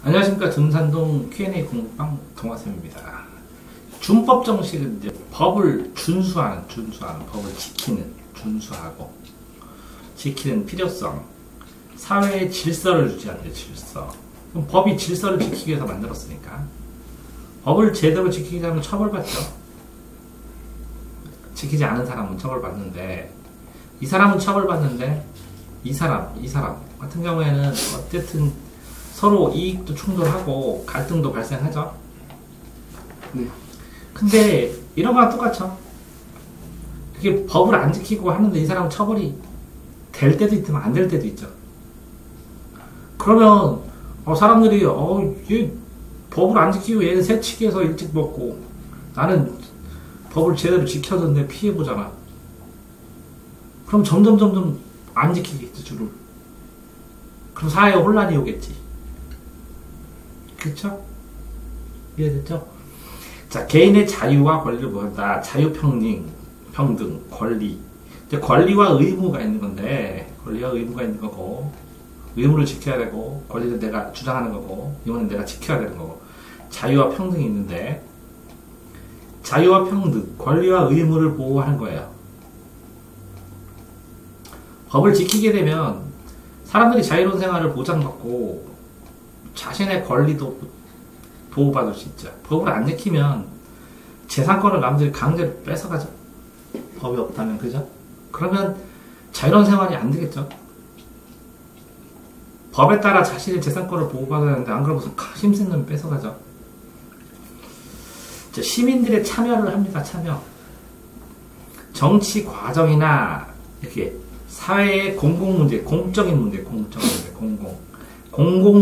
안녕하십니까. 준산동 Q&A 공부방 동화쌤입니다. 준법 정식은 이제 법을 준수하는, 법을 준수하고 지키는 필요성, 사회의 질서를 유지하는 질서. 그럼 법이 질서를 지키기 위해서 만들었으니까 법을 제대로 지키기 위해서 처벌받죠. 지키지 않은 사람은 처벌받는데, 이 사람은 처벌받는데 이 사람 같은 경우에는 어쨌든 서로 이익도 충돌하고 갈등도 발생하죠. 네. 근데 이런 거랑 똑같죠. 이게 법을 안 지키고 하는데 이 사람은 처벌이 될 때도 있지만 안 될 때도 있죠. 그러면 사람들이 얘 법을 안 지키고 얘는 새치기해서 일찍 먹고 나는 법을 제대로 지켜줬는데 피해보잖아. 그럼 점점 안 지키겠지, 줄을. 그럼 사회에 혼란이 오겠지. 그쵸? 이해됐죠? 자, 개인의 자유와 권리를 보한다. 자유평등, 권리. 이제 권리와 의무가 있는 건데, 권리와 의무가 있는 거고, 의무를 지켜야 되고, 권리는 내가 주장하는 거고, 이거는 내가 지켜야 되는 거고, 자유와 평등이 있는데, 자유와 평등, 권리와 의무를 보호하는 거예요. 법을 지키게 되면 사람들이 자유로운 생활을 보장받고 자신의 권리도 보호받을 수 있죠. 법을 안 지키면 재산권을 남들이 강제로 뺏어가죠. 법이 없다면, 그죠? 그러면 자유로운 생활이 안 되겠죠. 법에 따라 자신의 재산권을 보호받아야 하는데 안 그러면 힘센 놈이 뺏어가죠. 시민들의 참여를 합니다. 참여. 정치 과정이나 이렇게 사회의 공공문제, 공적인 문제, 공공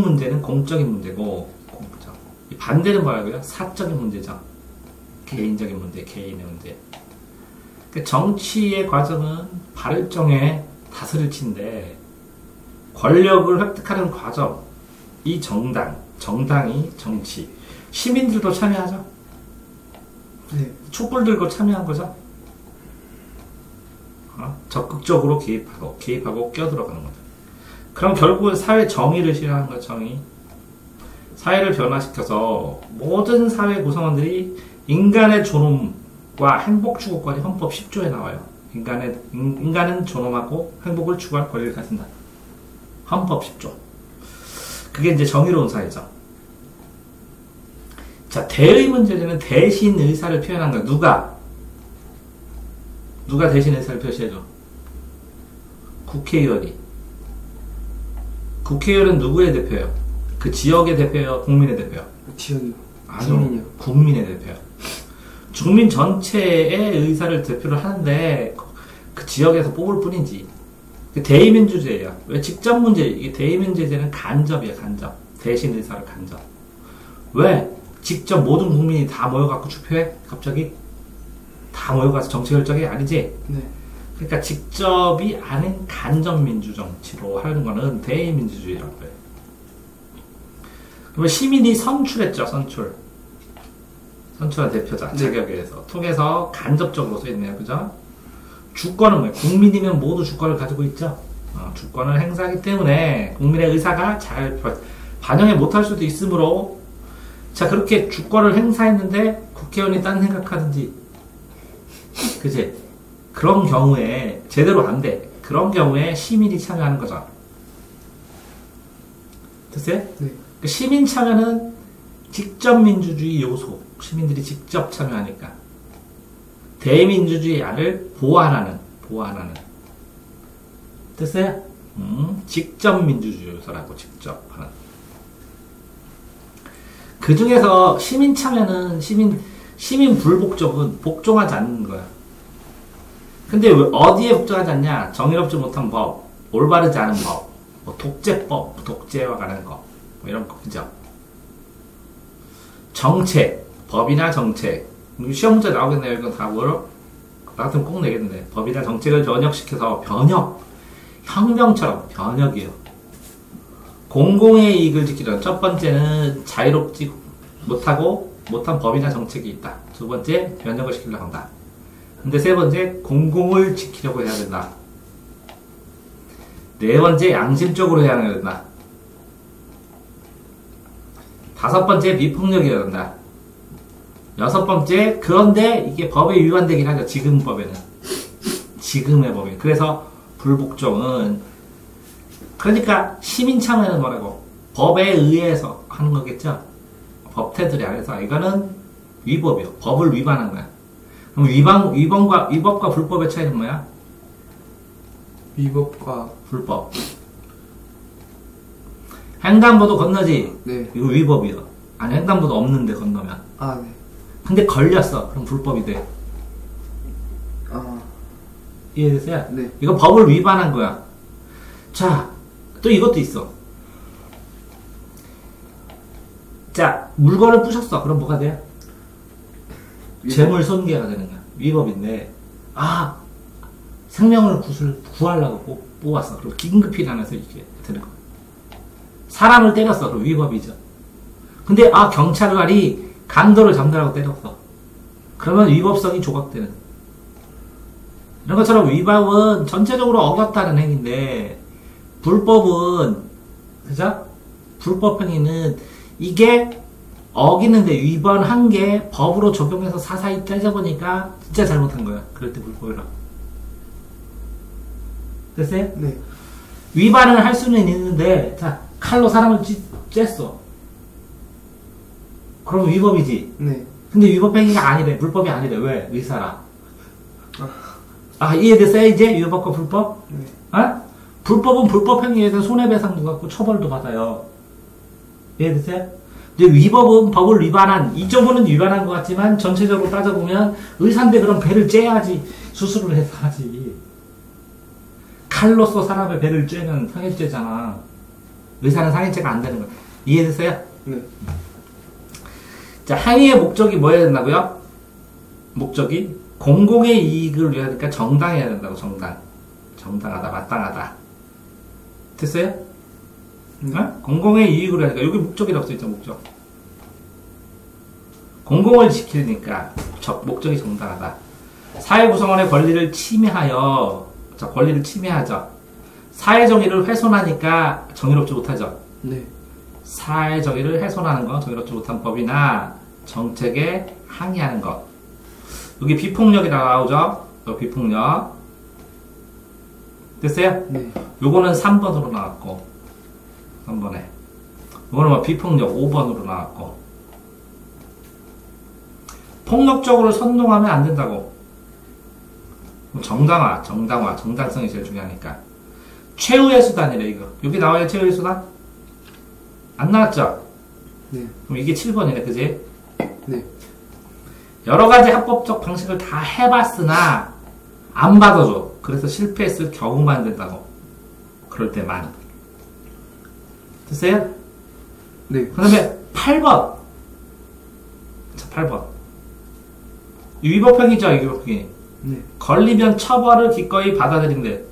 문제는 공적인 문제고, 공적. 반대는 뭐라고요? 사적인 문제죠. 개인적인 문제, 개인의 문제. 정치의 과정은 발정에 다스릴 치인데, 권력을 획득하는 과정, 이 정당이 정치. 시민들도 참여하죠. 네. 촛불 들고 참여한 거죠. 적극적으로 개입하고 껴들어가는 거죠. 그럼 결국은 사회 정의를 실현하는 거죠. 정의. 사회를 변화시켜서 모든 사회 구성원들이 인간의 존엄과 행복 추구권이 헌법 10조에 나와요. 인간은 존엄하고 행복을 추구할 권리를 가진다. 헌법 10조. 그게 이제 정의로운 사회죠. 자, 대의 문제는 대신 의사를 표현한 거야. 누가 대신 의사를 표시해줘? 국회의원은 누구의 대표예요? 그 지역의 대표예요? 국민의 대표예요? 지역이요. 아니요. 국민의 대표예요. 국민 전체의 의사를 대표를 하는데 그 지역에서 뽑을 뿐이지. 대의민주제예요. 왜 직접 문제, 이게 대의민주제는 간접이야, 간접. 대신 의사를 간접. 왜? 직접 모든 국민이 다 모여갖고 투표해? 갑자기? 다 모여가서 정치 결정이 아니지? 네. 그러니까 직접이 아닌 간접 민주정치로 하는 거는 대의민주주의라고 해요. 그러면 시민이 선출했죠, 선출한 대표자, 네. 자격에 의해서. 통해서 간접적으로 써있네요, 그죠? 주권은 뭐예요? 국민이면 모두 주권을 가지고 있죠? 주권을 행사하기 때문에 국민의 의사가 잘 반영해 못할 수도 있으므로, 자, 그렇게 주권을 행사했는데 국회의원이 딴 생각하든지, 그치? 그런 경우에 제대로 안 돼. 그런 경우에 시민이 참여하는 거죠. 됐어요? 네. 그 시민 참여는 직접 민주주의 요소. 시민들이 직접 참여하니까. 대민주주의 안을 보완하는. 됐어요? 직접 민주주의 요소라고, 직접 하는. 그 중에서 시민 참여는 시민 불복종은 복종하지 않는 거야. 근데 왜 어디에 복종하지 않냐? 정의롭지 못한 법, 올바르지 않은 법, 독재법, 독재와 관한 거, 이런 거, 그죠? 정책, 법이나 정책. 시험 문제 나오겠네요. 이건 다 뭐로? 나 같으면 꼭 내겠는데. 법이나 정책을 변혁시켜서, 혁명처럼 변혁이에요. 공공의 이익을 지키려는. 첫 번째는 자유롭지 못한 법이나 정책이 있다. 두 번째, 변혁을 시키려고 한다. 근데 세 번째, 공공을 지키려고 해야 된다. 네 번째, 양심적으로 해야 된다. 5번째 비폭력이란다. 6번째 그런데 이게 법에 위반되긴 하죠. 지금 법에는. 지금의 법에. 그래서 불복종은 그러니까 시민참여는 뭐라고? 법에 의해서 하는 거겠죠. 법 테두리 안에서 이거는 위법이요. 법을 위반한 거야. 그럼 위법과 불법의 차이는 뭐야? 위법과 불법. 횡단보도 건너지. 네. 이거 위법이요. 아니 횡단보도 없는데 건너면. 아, 네. 근데 걸렸어. 그럼 불법이 돼. 아, 이해됐어요? 네. 이거 법을 위반한 거야. 자, 또 이것도 있어. 자, 물건을 부셨어. 그럼 뭐가 돼요? 재물 손괴가 되는 거야. 위법인데, 아, 생명을 구하려고 뽑았어. 그리고 긴급히 일어나서 이렇게 되는 거야. 사람을 때렸어. 그럼 위법이죠. 근데, 아, 경찰관이 강도를 잡느라고 때렸어. 그러면 위법성이 조각되는 거야. 이런 것처럼 위법은 전체적으로 어겼다는 행위인데, 불법은, 그죠? 불법 행위는 이게 어기는데 위반한 게 법으로 적용해서 사사히 따져보니까 진짜 잘못한 거야. 그럴 때 불법이라고. 됐어요? 네. 위반을 할 수는 있는데, 자, 칼로 사람을 쬐어. 그럼 위법이지. 네. 근데 위법 행위가 아니래. 불법이 아니래. 왜? 의사라. 아, 이해됐어요? 이제? 위법과 불법? 네. 아? 불법은 불법 행위에 대한 손해배상도 받고 처벌도 받아요. 이해됐어요? 근데 위법은 법을 위반한, 이 점은 위반한 것 같지만 전체적으로 따져보면 의사인데 그럼 배를 째야지. 수술을 해서 하지. 칼로써 사람의 배를 째면 상해죄잖아. 의사는 상해죄가 안 되는 거야. 이해됐어요? 네. 자, 행위의 목적이 뭐여야 된다고요? 목적이 공공의 이익을 위하니까 정당해야 된다고. 정당하다, 마땅하다. 됐어요? 어? 공공의 이익을 위하니까 여기 목적이라고 써있죠. 목적. 공공을 지키니까 목적이 정당하다. 사회 구성원의 권리를 침해하여, 자, 권리를 침해하죠. 사회 정의를 훼손하니까 정의롭지 못하죠. 네. 사회 정의를 훼손하는 것, 정의롭지 못한 법이나 정책에 항의하는 것. 여기 비폭력이라고 나오죠? 여기 비폭력. 됐어요? 네. 요거는 3번으로 나왔고, 3번에. 요거는 뭐 비폭력 5번으로 나왔고. 폭력적으로 선동하면 안 된다고. 정당성이 제일 중요하니까. 최후의 수단이래, 이거. 여기 나와요, 최후의 수단? 안 나왔죠? 네. 그럼 이게 7번이네, 그지? 네. 여러 가지 합법적 방식을 다 해봤으나, 안 받아줘. 그래서 실패했을 경우만 된다고. 그럴 때만. 됐어요? 네. 그 다음에 8번. 자, 8번. 위법행위죠, 위법행위. 네. 걸리면 처벌을 기꺼이 받아들인대.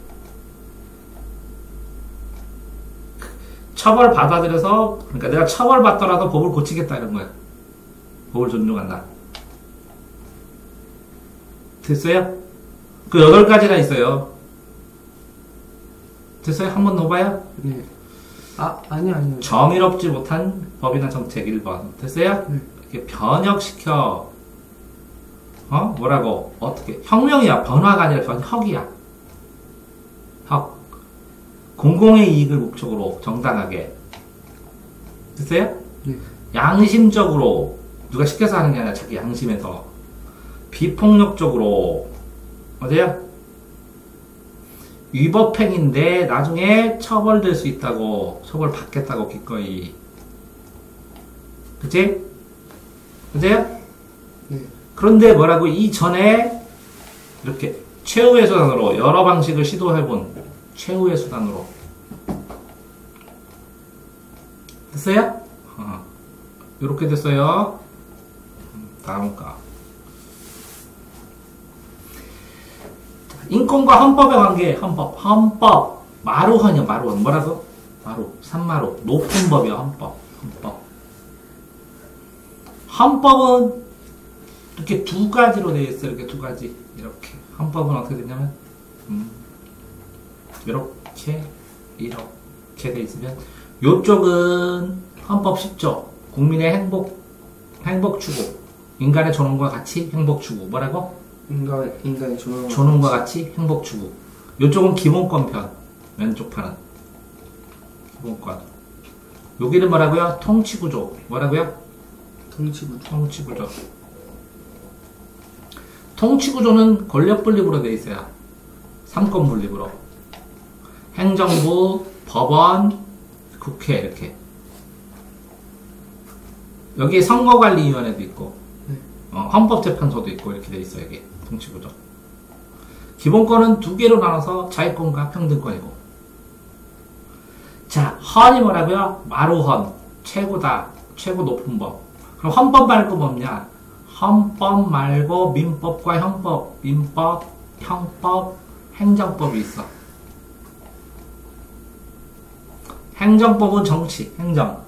처벌 받아들여서, 그러니까 내가 처벌 받더라도 법을 고치겠다 이런 거야. 법을 존중한다. 됐어요? 그 8가지나 있어요. 됐어요? 한 번 넣어봐요? 네. 아, 아니요. 정의롭지 못한 법이나 정책 1번. 됐어요? 네. 이렇게 변혁시켜. 뭐라고? 어떻게? 혁명이야. 변화가 아니라 변혁이야. 혁. 공공의 이익을 목적으로 정당하게. 됐어요? 네. 양심적으로. 누가 시켜서 하는 게 아니라 자기 양심에서. 비폭력적으로. 어때요? 위법행위인데 나중에 처벌될 수 있다고. 처벌받겠다고 기꺼이. 그치? 그치요? 네. 그런데 뭐라고 이전에 이렇게 최후의 수단으로 여러 방식을 시도해본 최후의 수단으로 됐어요? 이렇게 됐어요. 다음 거 인권과 헌법의 관계. 헌법 마루헌이요. 마루헌 뭐라고? 마루 산마루 높은 법이요. 헌법은 이렇게 2가지로 되어 있어요. 이렇게 2가지. 이렇게. 헌법은 어떻게 되냐면, 이렇게 되어 있으면, 요쪽은 헌법 10조. 국민의 행복 추구. 인간의 존엄과 같이 행복 추구. 뭐라고? 인간의 존엄과 같이 행복 추구. 이쪽은 기본권 편. 왼쪽 판은. 기본권. 여기는 뭐라고요? 통치구조. 뭐라고요? 통치구조. 통치구조는 권력 분립으로 되어 있어요. 3권 분립으로. 행정부, 법원, 국회 이렇게. 여기 선거관리위원회도 있고 헌법재판소도 있고 이렇게 되어 있어요. 이게 통치구조. 기본권은 두 개로 나눠서 자유권과 평등권이고. 자, 헌이 뭐라고요? 마루헌. 최고다. 최고 높은 법. 그럼 헌법 말고 뭐냐? 헌법 말고 민법과 형법, 민법, 형법, 행정법이 있어. 행정법은 정치, 행정.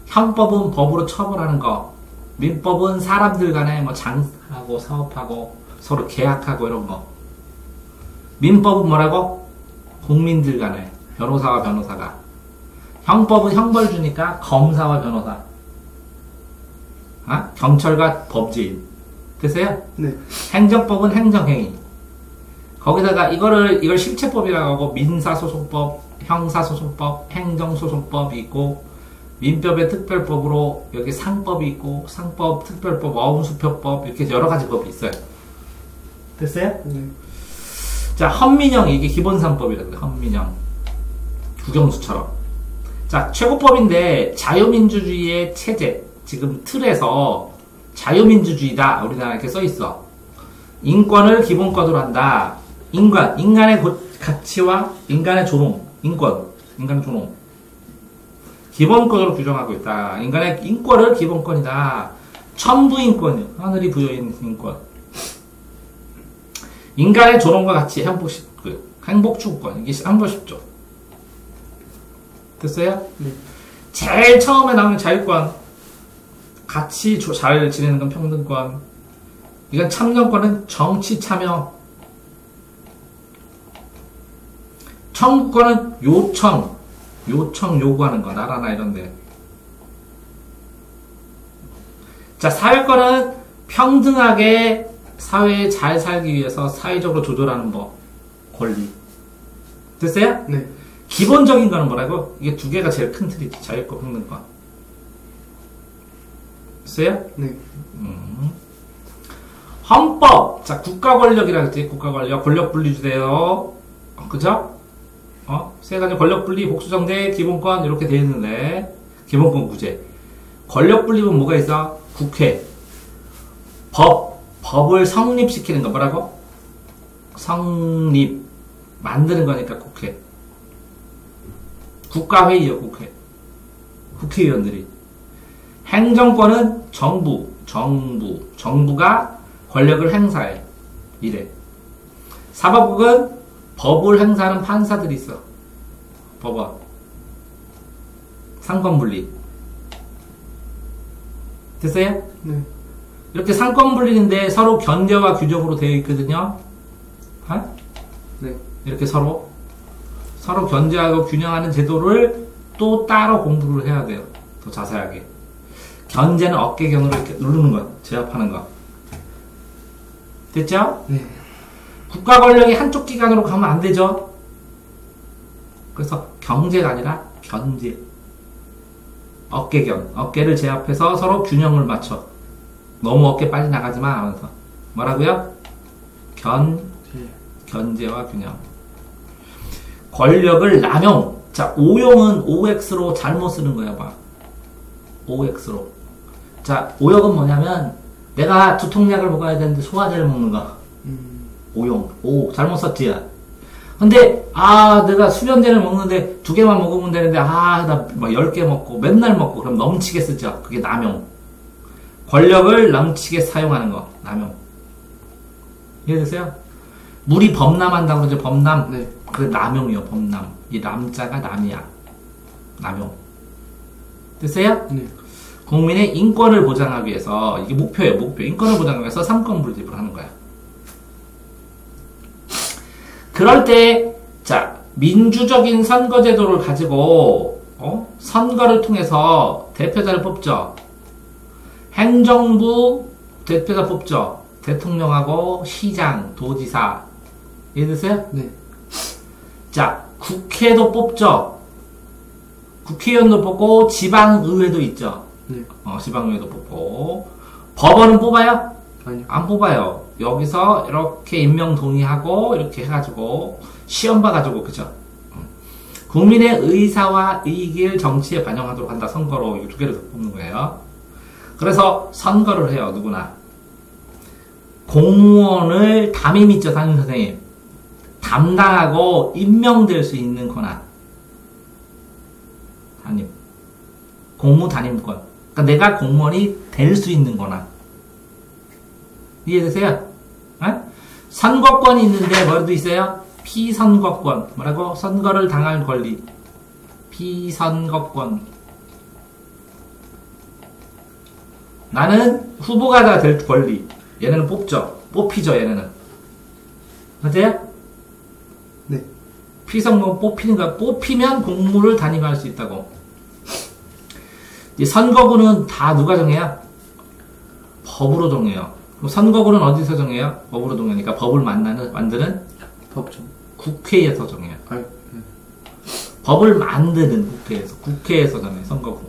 형법은 법으로 처벌하는 거. 민법은 사람들 간에 뭐 장사하고 사업하고 서로 계약하고 이런 거. 민법은 뭐라고? 국민들 간에 변호사와 변호사가. 형법은 형벌 주니까 검사와 변호사. 경찰과 법제인. 됐어요? 네. 행정법은 행정행위. 거기다가 이걸 실체법이라고 하고 민사소송법, 형사소송법, 행정소송법이 있고 민법의 특별법으로 여기 상법이 있고 상법, 특별법, 어음수표법 이렇게 여러 가지 법이 있어요. 됐어요? 네. 자, 헌민형 이게 기본산법이라고 해요. 헌민형. 국영수처럼. 자, 최고법인데 자유민주주의의 체제. 지금 틀에서 자유민주주의다. 우리나라 이렇게 써있어. 인권을 기본권으로 한다. 인간의 가치와 인간의 존엄. 인간의 존엄. 기본권으로 규정하고 있다. 인간의 인권을 기본권이다. 천부인권이요. 하늘이 부여인 인권. 인간의 존엄과 같이 행복추구권. 이게 한 번 쉽죠. 됐어요? 네. 제일 처음에 나오는 자유권. 같이 잘 지내는 건 평등권. 이건 참정권은 정치 참여. 청구권은 요청 요구하는 거. 나라나 이런데. 자, 사회권은 평등하게 사회에 잘 살기 위해서 사회적으로 조절하는 법. 권리. 됐어요? 네. 기본적인 거는 뭐라고? 이게 두 개가 제일 큰 틀이지. 자유권, 평등권. 됐어요? 네. 헌법. 자, 국가 권력이라 그랬지. 국가 권력. 권력 분리주세요. 그죠? 세 가지 권력 분리, 복수정대, 기본권 이렇게 되어 있는데 기본권 구제. 권력 분립은 뭐가 있어? 국회. 법을 성립시키는 거 뭐라고? 성립. 만드는 거니까 국회. 국가회의요, 국회. 국회의원들이. 행정권은 정부가 권력을 행사해. 이래. 사법국은 법을 행사하는 판사들이 있어. 법원. 상권분리. 됐어요? 네. 이렇게 상권분리인데 서로 견제와 규정으로 되어 있거든요. 네. 이렇게 서로 견제하고 균형하는 제도를 또 따로 공부를 해야 돼요. 더 자세하게. 견제는 어깨견으로 이렇게 누르는 것, 제압하는 것. 됐죠? 네. 국가 권력이 한쪽 기관으로 가면 안 되죠? 그래서 경제가 아니라 견제. 어깨견. 어깨를 제압해서 서로 균형을 맞춰. 너무 어깨 빨리 나가지만 하면서. 뭐라고요? 견제와 균형. 권력을 남용. 자, 오용은 OX로 잘못 쓰는 거야, 봐. OX로. 자, 오역은 뭐냐면, 내가 두통약을 먹어야 되는데 소화제를 먹는 거. 오용. 잘못 썼지? 근데, 내가 수면제를 먹는데 2개만 먹으면 되는데, 나 막 10개 먹고, 맨날 먹고, 그럼 넘치게 쓰죠. 그게 남용. 권력을 넘치게 사용하는 거. 남용. 이해되세요? 물이 범람한다고 그러죠, 범람. 네. 그게 남용이요, 범람. 이 남자가 남이야. 남용. 됐어요? 네. 국민의 인권을 보장하기 위해서, 이게 목표예요, 목표. 인권을 보장하기 위해서 삼권 분립을 하는 거야. 그럴 때, 자, 민주적인 선거제도를 가지고, 선거를 통해서 대표자를 뽑죠. 행정부 대표자 뽑죠. 대통령하고 시장, 도지사. 이해되세요? 네. 자, 국회도 뽑죠. 국회의원도 뽑고 지방의회도 있죠. 네. 지방의회도 뽑고. 법원은 뽑아요? 아니요. 안 뽑아요. 여기서 이렇게 임명 동의하고 이렇게 해가지고 시험 봐가지고 그죠? 국민의 의사와 이익을 정치에 반영하도록 한다. 선거로 이 두 개를 더 뽑는 거예요. 그래서 선거를 해요. 누구나. 공무원을 담임 있죠. 담임선생님. 담당하고 임명될 수 있는 권한. 담임. 공무 담임권. 그러니까 내가 공무원이 될 수 있는 권한. 이해되세요? 선거권이 있는데 뭐도 있어요? 피선거권. 뭐라고? 선거를 당할 권리. 피선거권. 나는 후보가 될 권리. 얘네는 뽑죠. 뽑히죠, 얘네는. 맞아요? 네. 피선거 뽑히는 거야. 뽑히면 공무를 담임할 수 있다고. 이 선거구는 다 누가 정해요? 법으로 정해요. 선거구는 어디서 정해요? 법으로 정하니까 법을 만드는 법정. 국회에서 정해요. 네. 법을 만드는 국회에서 정해요. 선거구.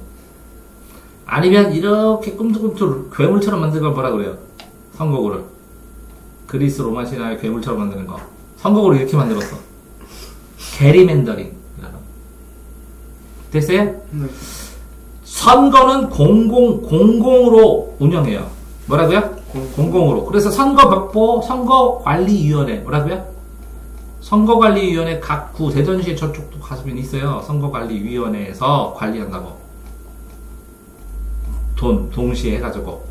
아니면 이렇게 꿈틀꿈틀 괴물처럼 만드는 걸 뭐라 그래요? 선거구를. 그리스 로마 신화의 괴물처럼 만드는 거. 선거구를 이렇게 만들었어. 게리맨더링. 됐어요? 네. 선거는 공공으로 운영해요. 뭐라고요? 공공으로. 그래서 선거관리위원회. 뭐라고요? 선거관리위원회 각 구, 대전시에 저쪽도 가수면 있어요. 선거관리위원회에서 관리한다고. 동시에 해가지고.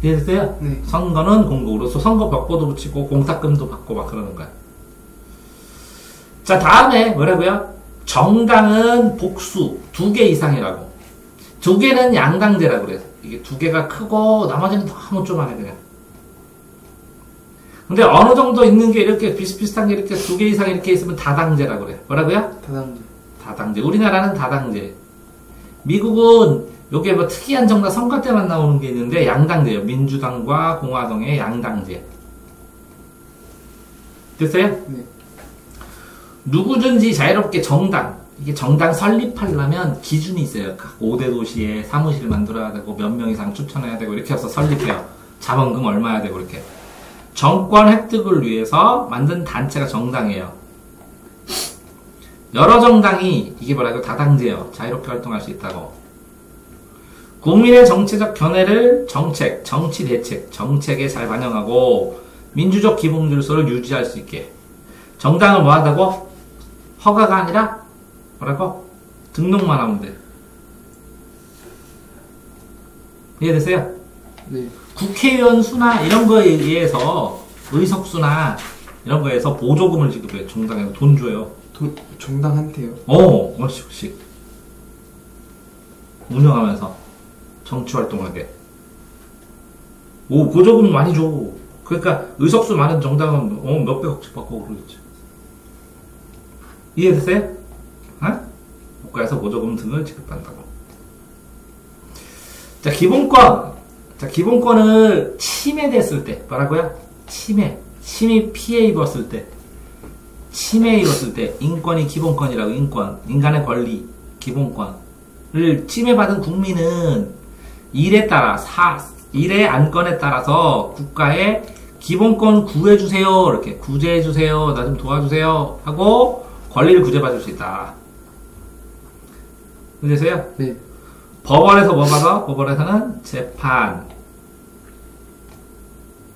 이해됐어요? 네. 선거는 공공으로. 그래서 선거벽보도 붙이고, 공탁금도 받고 막 그러는 거야. 자, 다음에 뭐라고요? 정당은 복수. 2개 이상이라고. 2개는 양당제라고 그래요. 이게 2개가 크고, 나머지는 너무 조그만해, 그냥. 근데 어느 정도 있는 게 이렇게 비슷비슷한 게 이렇게 2개 이상 이렇게 있으면 다당제라고 그래요. 뭐라고요? 다당제. 다당제. 우리나라는 다당제. 미국은 요게 뭐 특이한 정당 선거 때만 나오는 게 있는데 양당제예요. 민주당과 공화당의 양당제. 됐어요? 네. 누구든지 자유롭게 이게 정당 설립하려면 기준이 있어요. 각 5대 도시에 사무실 만들어야 되고 몇 명 이상 추천해야 되고 이렇게 해서 설립해요. 자본금 얼마 해야 되고 이렇게. 정권 획득을 위해서 만든 단체가 정당이에요. 여러 정당이 이게 뭐라고 다당제예요. 자유롭게 활동할 수 있다고. 국민의 정치적 견해를 정치 대책, 정책에 잘 반영하고 민주적 기본 질서를 유지할 수 있게. 정당을 뭐 한다고? 허가가 아니라 뭐라고? 등록만 하면 돼. 이해되세요? 네. 국회의원 수나 이런 거에 의해서 의석수나 이런 거에서 보조금을 지급해요. 정당에서 돈 줘요. 정당한테요? 얼씩씩 운영하면서 정치활동하게. 보조금 많이 줘. 그러니까 의석수 많은 정당은 몇백억씩 받고 그러겠지. 이해되세요? 국가에서 보조금 등을 지급한다고. 자, 기본권을 침해됐을 때, 뭐라고요? 침입 피해 입었을 때, 인권이 기본권이라고, 인간의 권리, 기본권을 침해받은 국민은 일에 안건에 따라서 국가에 기본권 구해주세요, 이렇게 구제해주세요, 나 좀 도와주세요 하고 권리를 구제받을 수 있다. 되세요? 네. 법원에서 뭐 받아? 법원에서는 재판.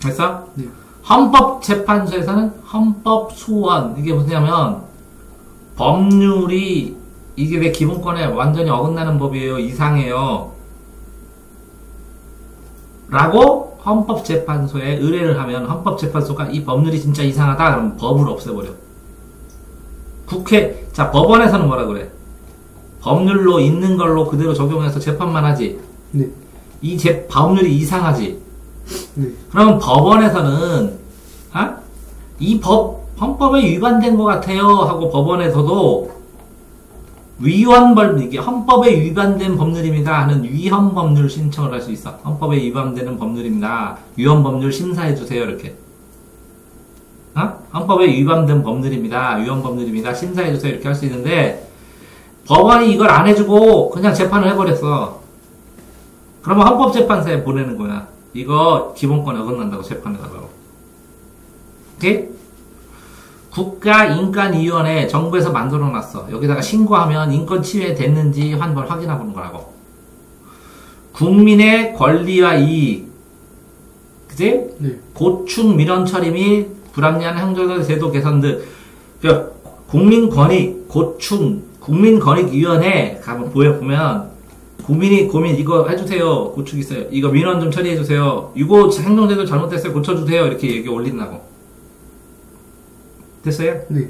됐어? 네. 헌법재판소에서는 헌법소원. 이게 뭐냐면, 법률이, 이게 내 기본권에 완전히 어긋나는 법이에요. 이상해요. 라고 헌법재판소에 의뢰를 하면, 헌법재판소가 이 법률이 진짜 이상하다. 그러면 법을 없애버려. 법원에서는 뭐라 그래? 법률로 있는 걸로 그대로 적용해서 재판만 하지. 네. 법률이 이상하지. 네. 그러면 법원에서는 이 헌법에 위반된 것 같아요 하고 법원에서도 이게 헌법에 위반된 법률입니다 하는 위헌법률 신청을 할 수 있어. 헌법에 위반되는 법률입니다. 위헌법률 심사해주세요. 이렇게. 헌법에 위반된 법률입니다. 위헌법률입니다. 심사해주세요. 이렇게 할 수 있는데, 법원이 이걸 안 해주고 그냥 재판을 해버렸어. 그러면 헌법재판소에 보내는 거야. 이거 기본권에 어긋난다고 재판해달라고. 오케이? 국가인권위원회 정부에서 만들어놨어. 여기다가 신고하면 인권 침해 됐는지 한번 확인해보는 거라고. 국민의 권리와 이익, 그지? 네. 고충 민원 처리 및 불합리한 행정적 제도 개선 등 국민권익 고충 국민권익위원회 가면 보면 국민이 고민 이거 해주세요. 고충 있어요. 이거 민원 좀 처리해주세요. 이거 행정제도 잘못됐어요. 고쳐주세요. 이렇게 얘기 올린다고. 됐어요? 네.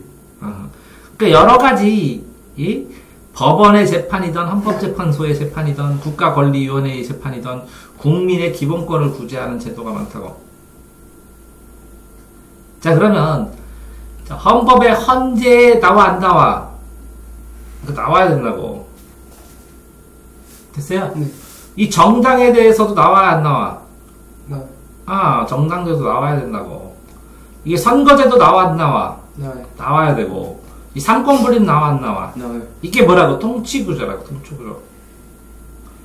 그러니까 여러 가지 이 법원의 재판이든 헌법재판소의 재판이든 국가권리위원회의 재판이든 국민의 기본권을 구제하는 제도가 많다고. 자 그러면 헌법에 헌재에 나와 안 나와? 나와야 된다고. 됐어요? 네. 이 정당에 대해서도 나와야 안 나와? 정당제도 나와야 된다고. 이게 선거제도 나와 안 나와? 나와야 되고. 이 상권분립 나와 안 나와? 나와요. 이게 뭐라고? 통치구조라고. 통치구조.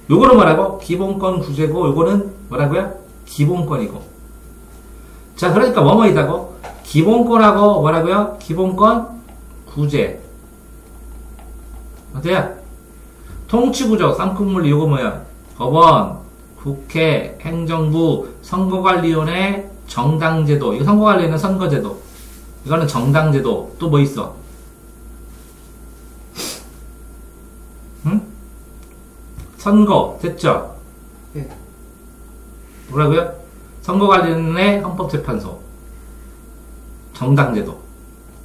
요거는 뭐라고? 기본권 구제고 요거는 뭐라고요? 기본권이고. 자 그러니까 뭐뭐이다고? 기본권하고 뭐라고요? 기본권 구제. 어때요? 통치구조, 쌍권분립 요거 뭐야? 법원, 국회, 행정부, 선거관리위원회, 정당제도. 이거 선거관리위원회 선거제도. 이거는 정당제도. 또 뭐 있어? 응? 선거. 됐죠? 네. 뭐라고요? 선거관리위원회 헌법재판소. 정당제도.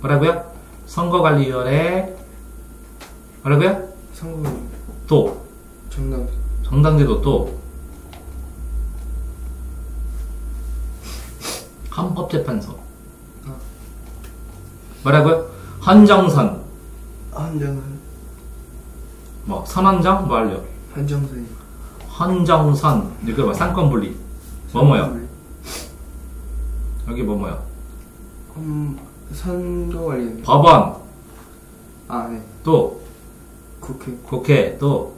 뭐라고요? 선거관리위원회. 뭐라고요? 선거. 또. 정당. 정당제도 또. 헌법재판소. 뭐라고요? 헌정선. 헌정은. 뭐 선헌정? 뭐 하려? 헌정선이. 헌정선. 이거 뭐 상권분립. 뭐뭐요? 여기 뭐뭐요? 선거관리. 법원. 네. 또 국회. 또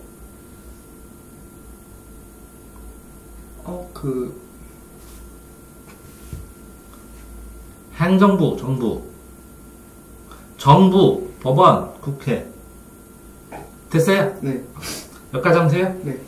행정부, 정부, 법원, 국회. 됐어요? 네. 여기까지 하면 돼요? 네.